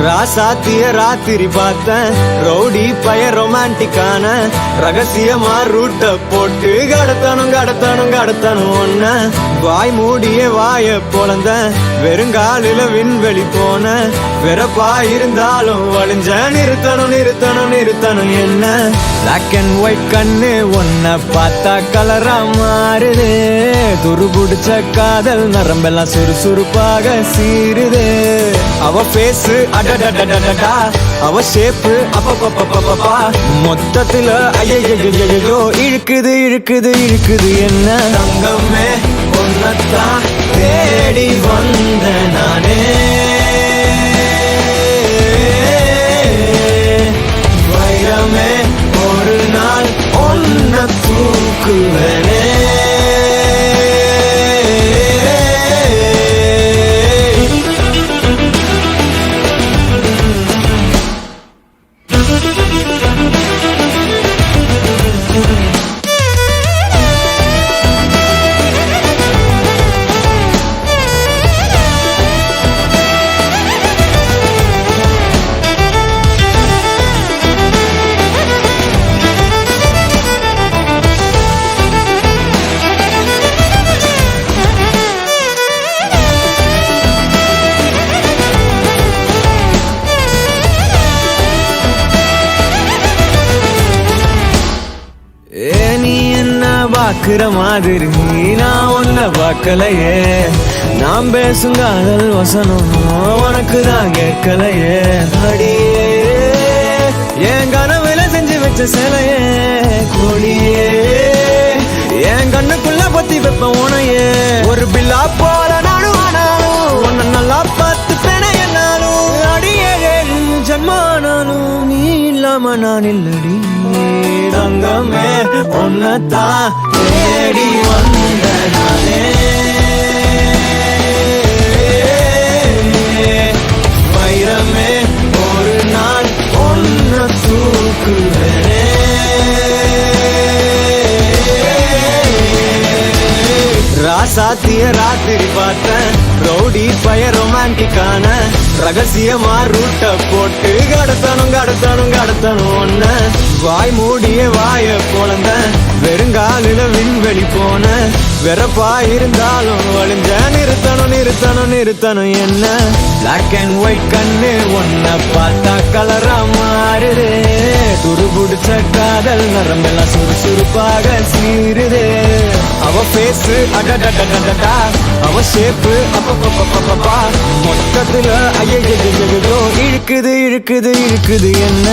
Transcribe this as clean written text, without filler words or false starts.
ராசாத்திய ராத்திரி பார்த்தேன் ரவுடி பய ரொமான்டிக்கான ரகசியமா ரூட்ட போட்டு கடத்தணும் ஒன்ன வாய் மூடிய வாய பொழந்த வெறுங்காலில விண்வெளி போன வெறப்பா இருந்தாலும் வழிஞ்ச நிறுத்தணும் என்ன பிளாக் அண்ட் ஒயிட் கண்ணு ஒன்ன பார்த்தா கலரா மாறுது துருபுடிச்ச காதல் நரம்பெல்லாம் சுறுசுறுப்பாக சீருது அவ பேசு அடடடடடடா அவ ஷேப்பு அப்பப்பப்பப்பப்பா மொத்தத்துல ஐயோ இழுக்குது என்ன தங்கமே ஒன்னத்தான் தேடி வந்த நானே வைரமே ஒரு நாள் ஒன்ன தூக்குவனே நீ என்ன பாக்குற மாதிரி நான் ஒன்ன பார்க்கலையே நான் பேசும் காதல் வசனம் உனக்கு தான் கேட்கலையே அடியே என் கனவுல செஞ்சு வச்ச சிலையே கொடியே என் கண்ணுக்குள்ள பத்தி வைப்ப உனையே ஒரு பில்லா போல நானும் ஆனாலும் உன்ன நல்லா பார்த்து பெண என்னாலும் அடியே ஜன்மானாலும் நீ இல்லாம நான் இல்லடி தங்கமே ஒன்னத்தான் தேடி வந்த நானே வைரமே ஒரு நாள் ஒன்ன தூக்குவனே ராசாத்திய ராத்திரி பார்த்தேன் ரவுடி பய ரொமான்டிக்கான ரகசியமா ரூட்ட போட்டு கடத்தணும் ஒன்ன வாய் மூடிய வாய பொழந்த வெறுங்காலில விண்வெளி போன வெறப்பா இருந்தாலும் வழிஞ்ச நிறுத்தணும் என்ன பிளாக் அண்ட் ஒயிட் கண்ணு ஒன்ன பார்த்தா கலரா மாறுது துருபுடிச்ச காதல் நரம்பெல்லாம் சுறுசுறுப்பாக சீருது அவ பேசு அடடடடடா அவ ஷேப்பு அப்பப்பப்பப்பப்பா மொத்தத்துல ஐயோ இழுக்குது என்ன